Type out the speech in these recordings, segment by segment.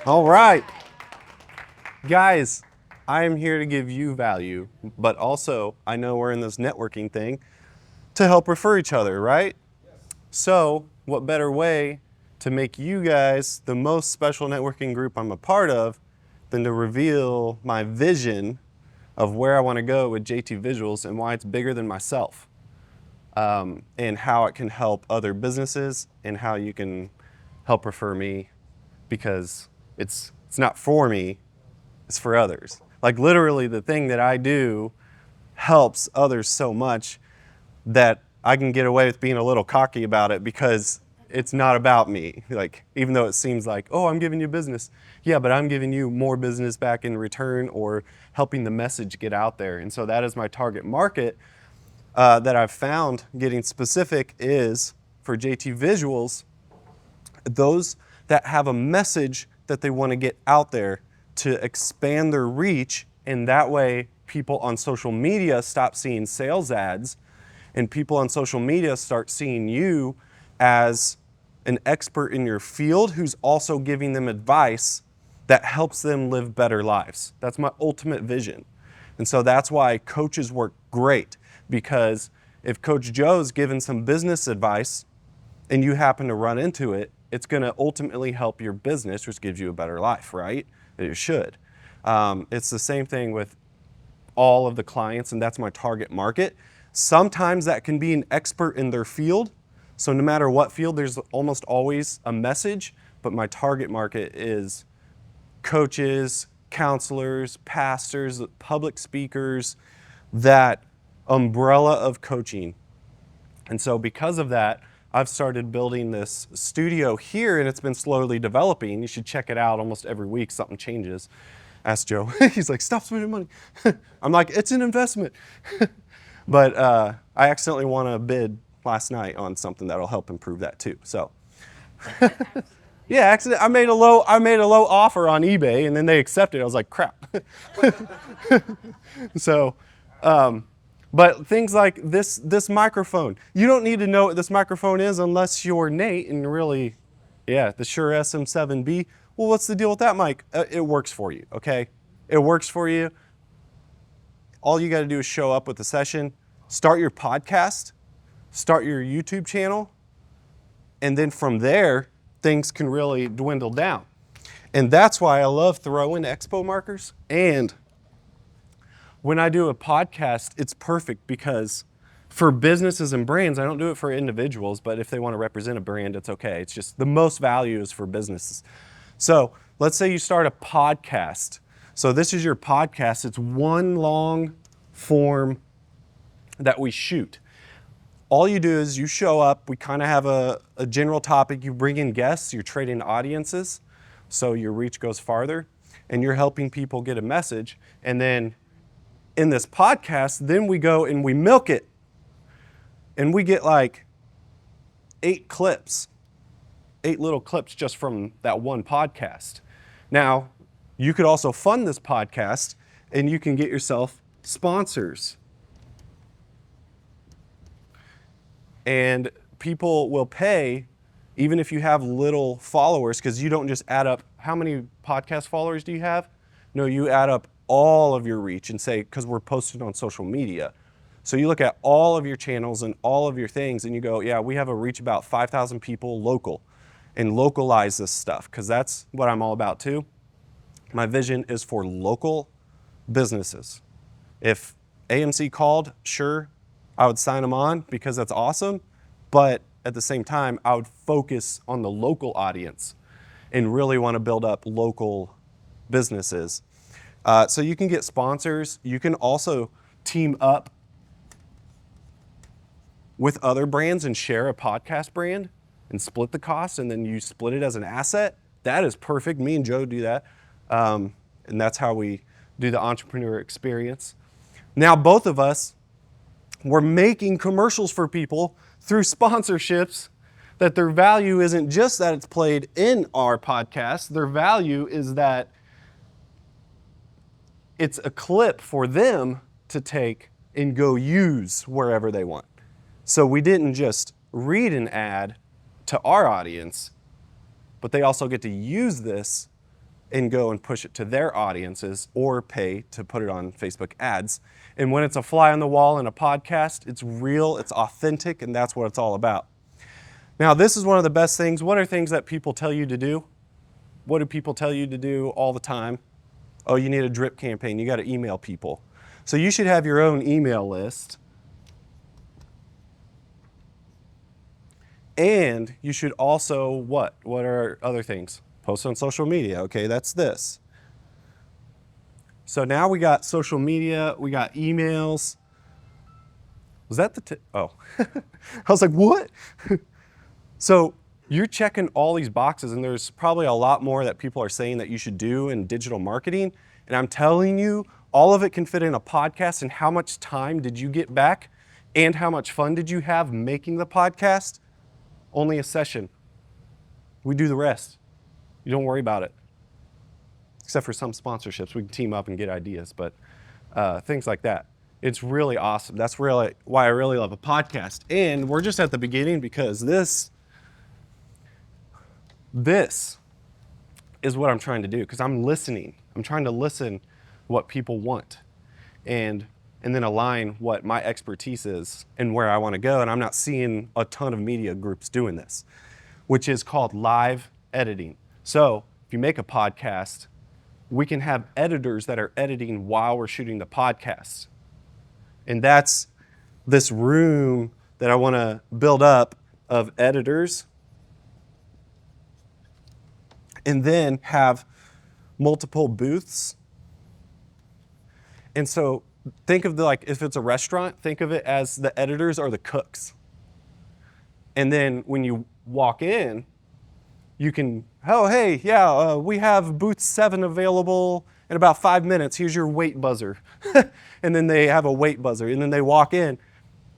All right. Guys, I am here to give you value, but also I know we're in this networking thing to help refer each other, right? So, what better way to make you guys the most special networking group I'm a part of than to reveal my vision of where I want to go with JT Visuals and why it's bigger than myself, and how it can help other businesses and how you can help refer me because it's not for me, it's for others. Like literally the thing that I do helps others so much that I can get away with being a little cocky about it because it's not about me. Like, even though it seems like, oh, I'm giving you business. Yeah, but I'm giving you more business back in return or helping the message get out there. And so that is my target market that I've found getting specific is for JT Visuals, those that have a message that they want to get out there to expand their reach, and that way people on social media stop seeing sales ads and people on social media start seeing you as an expert in your field who's also giving them advice that helps them live better lives. That's my ultimate vision. And so that's why coaches work great, because if Coach Joe's given some business advice and you happen to run into it, it's going to ultimately help your business, which gives you a better life, right? It should. It's the same thing with all of the clients, and that's my target market. Sometimes that can be an expert in their field. So no matter what field, there's almost always a message, but my target market is coaches, counselors, pastors, public speakers, that umbrella of coaching. And so because of that, I've started building this studio here, and it's been slowly developing. You should check it out almost every week. Something changes. Ask Joe. He's like, stop spending money. I'm like, it's an investment. But I accidentally won a bid last night on something that'll help improve that too. So yeah, I made a low offer on eBay, and then they accepted it. I was like, crap. So, but things like this microphone, you don't need to know what this microphone is unless you're Nate and really, yeah, the Shure SM7B. Well, what's the deal with that mic? It works for you, okay? It works for you. All you got to do is show up with the session, start your podcast, start your YouTube channel, and then from there, things can really dwindle down. And that's why I love throwing expo markers. And when I do a podcast, it's perfect because for businesses and brands, I don't do it for individuals, but if they want to represent a brand, it's okay. It's just the most value is for businesses. So let's say you start a podcast. So this is your podcast. It's one long form that we shoot. All you do is you show up, we kind of have a general topic, you bring in guests, you're trading audiences, so your reach goes farther, and you're helping people get a message. And then in this podcast, then we go and we milk it, and we get like 8 little clips just from that one podcast. Now, you could also fund this podcast, and you can get yourself sponsors. And people will pay even if you have little followers, because you don't just add up how many podcast followers do you have? No, you add up all of your reach and say, because we're posted on social media. So you look at all of your channels and all of your things and you go, yeah, we have a reach about 5,000 people local, and localize this stuff, because that's what I'm all about too. My vision is for local businesses. If AMC called, sure, I would sign them on because that's awesome. But at the same time, I would focus on the local audience and really want to build up local businesses. So you can get sponsors. You can also team up with other brands and share a podcast brand and split the cost, and then you split it as an asset. That is perfect. Me and Joe do that. And that's how we do the entrepreneur experience. Now, both of us, we're making commercials for people through sponsorships that their value isn't just that it's played in our podcast. Their value is that it's a clip for them to take and go use wherever they want. So we didn't just read an ad to our audience, but they also get to use this and go and push it to their audiences or pay to put it on Facebook ads. And when it's a fly on the wall in a podcast, it's real, it's authentic, and that's what it's all about. Now, this is one of the best things. What are things that people tell you to do? What do people tell you to do all the time? Oh, you need a drip campaign. You got to email people. So you should have your own email list. And you should also, what? What are other things? Post on social media. Okay, that's this. So now we got social media, we got emails. Was that the oh. I was like, what? So you're checking all these boxes, and there's probably a lot more that people are saying that you should do in digital marketing. And I'm telling you, all of it can fit in a podcast. And how much time did you get back? And how much fun did you have making the podcast? Only a session. We do the rest. You don't worry about it. Except for some sponsorships. We can team up and get ideas, but things like that. It's really awesome. That's really why I really love a podcast. And we're just at the beginning, because this is what I'm trying to do, because I'm listening. I'm trying to listen what people want and then align what my expertise is and where I want to go. And I'm not seeing a ton of media groups doing this, which is called live editing. So if you make a podcast, we can have editors that are editing while we're shooting the podcast. And that's this room that I want to build up of editors, and then have multiple booths. And so think of like, if it's a restaurant, think of it as the editors are the cooks. And then when you walk in, you can, oh, hey, yeah, we have booth 7 available in about 5 minutes. Here's your wait buzzer. And then they have a wait buzzer. And then they walk in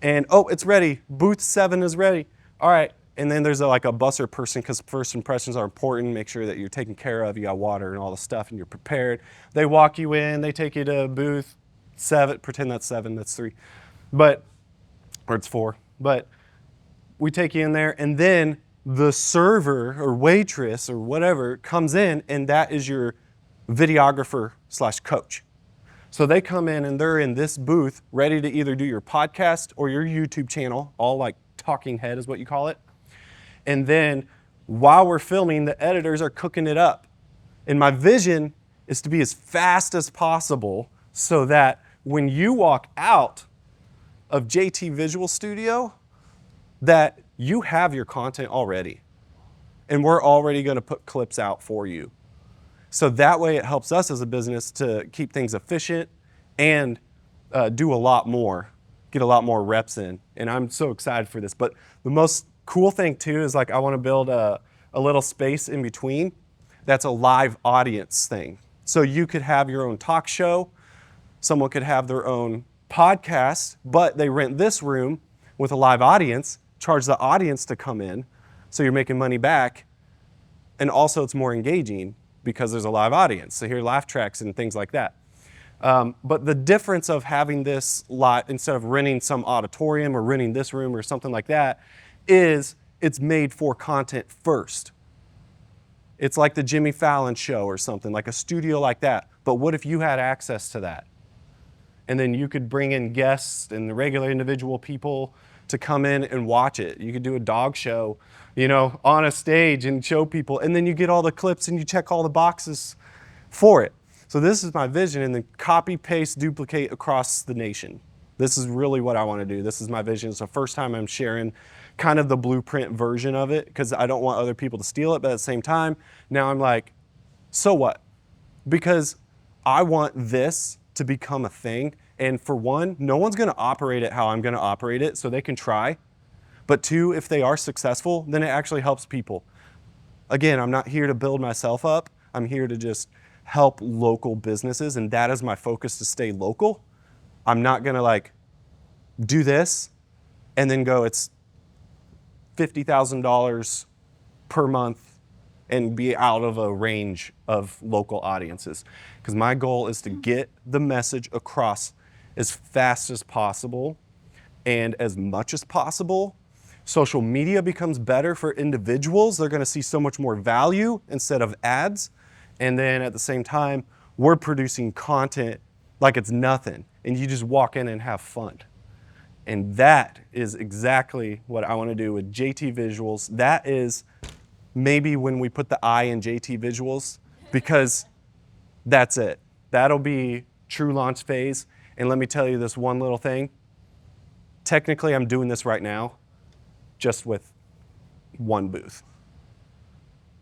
and, oh, it's ready. Booth 7 is ready. All right. And then there's like a busser person, because first impressions are important. Make sure that you're taken care of. You got water and all the stuff and you're prepared. They walk you in. They take you to booth 7. Pretend that's 7. That's 3. Or it's 4. But we take you in there, and then the server or waitress or whatever comes in, and that is your videographer/coach. So they come in and they're in this booth ready to either do your podcast or your YouTube channel, all like talking head is what you call it. And then while we're filming, the editors are cooking it up. And my vision is to be as fast as possible so that when you walk out of JT Visual Studio, that you have your content already. And we're already going to put clips out for you. So that way it helps us as a business to keep things efficient and do a lot more, get a lot more reps in. And I'm so excited for this. But the most cool thing too is, like, I want to build a little space in between that's a live audience thing. So you could have your own talk show. Someone could have their own podcast, but they rent this room with a live audience, charge the audience to come in, so you're making money back. And also it's more engaging because there's a live audience. So hear laugh tracks and things like that. But the difference of having this live, instead of renting some auditorium or renting this room or something like that, is it's made for content first. It's like the Jimmy Fallon show or something, like a studio like that. But what if you had access to that? And then you could bring in guests and the regular individual people to come in and watch it. You could do a dog show, you know, on a stage and show people. And then you get all the clips and you check all the boxes for it. So this is my vision, and then copy, paste, duplicate across the nation. This is really what I want to do. This is my vision. It's the first time I'm sharing kind of the blueprint version of it, because I don't want other people to steal it. But at the same time, now I'm like, so what? Because I want this to become a thing. And for one, no one's going to operate it how I'm going to operate it, so they can try. But two, if they are successful, then it actually helps people. Again, I'm not here to build myself up. I'm here to just help local businesses, and that is my focus, to stay local. I'm not going to like do this and then go, it's $50,000 per month and be out of a range of local audiences. Because my goal is to get the message across as fast as possible and as much as possible. Social media becomes better for individuals. They're going to see so much more value instead of ads. And then at the same time, we're producing content like it's nothing. And you just walk in and have fun. And that is exactly what I want to do with JT Visuals. That is maybe when we put the I in JT Visuals, because that's it. That'll be true launch phase. And let me tell you this one little thing. Technically, I'm doing this right now, just with one booth.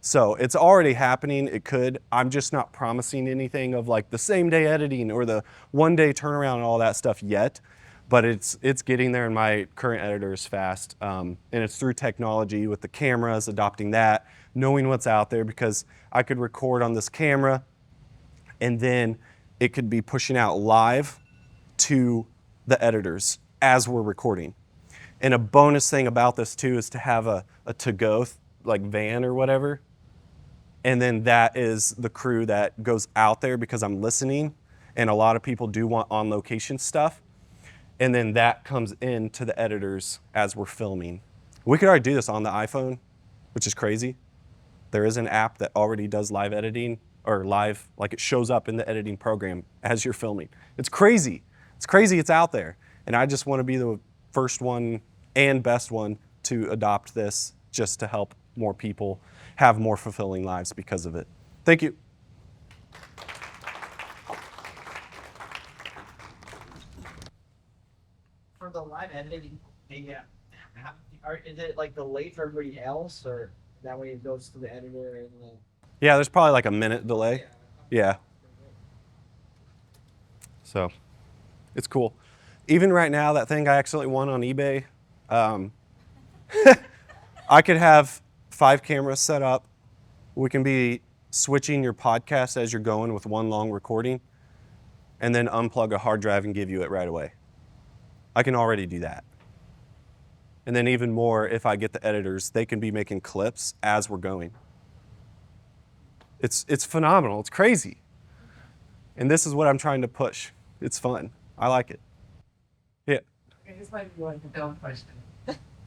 So it's already happening. It could. I'm just not promising anything of like the same day editing or the 1 day turnaround and all that stuff yet. But it's getting there, and my current editor is fast. And it's through technology with the cameras, adopting that, knowing what's out there, because I could record on this camera and then it could be pushing out live to the editors as we're recording. And a bonus thing about this too is to have a to-go like van or whatever. And then that is the crew that goes out there, because I'm listening, and a lot of people do want on-location stuff. And then that comes into the editors as we're filming. We could already do this on the iPhone, which is crazy. There is an app that already does live editing, or live, like it shows up in the editing program as you're filming. It's crazy. It's crazy it's out there. And I just want to be the first one and best one to adopt this, just to help more people have more fulfilling lives because of it. Thank you. For the live editing, yeah, is it like delayed for everybody else, or that way it goes to the editor and the... Yeah, there's probably like a minute delay. Yeah. So it's cool. Even right now, that thing I accidentally won on eBay, I could have 5 cameras set up. We can be switching your podcast as you're going with one long recording, and then unplug a hard drive and give you it right away. I can already do that. And then even more, if I get the editors, they can be making clips as we're going. It's phenomenal. It's crazy. And this is what I'm trying to push. It's fun. I like it. Yeah. Okay, this might be like a dumb question.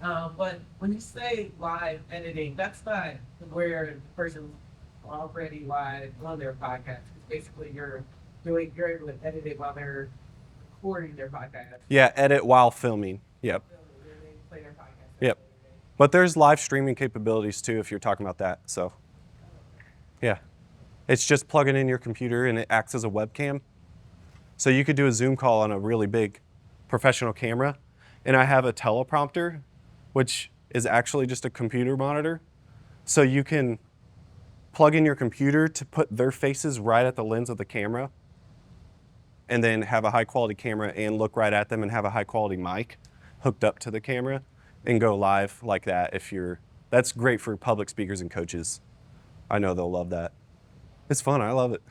But when you say live editing, that's not where the person's already live on their podcast. It's basically you're able to edit it while they're recording their podcast. Yeah, edit while filming. Yep. They play their podcast. Yep. But there's live streaming capabilities too, if you're talking about that. So, yeah. It's just plugging in your computer and it acts as a webcam. So you could do a Zoom call on a really big professional camera. And I have a teleprompter, which is actually just a computer monitor. So you can plug in your computer to put their faces right at the lens of the camera, and then have a high quality camera and look right at them, and have a high quality mic hooked up to the camera and go live like that. That's great for public speakers and coaches. I know they'll love that. It's fun, I love it.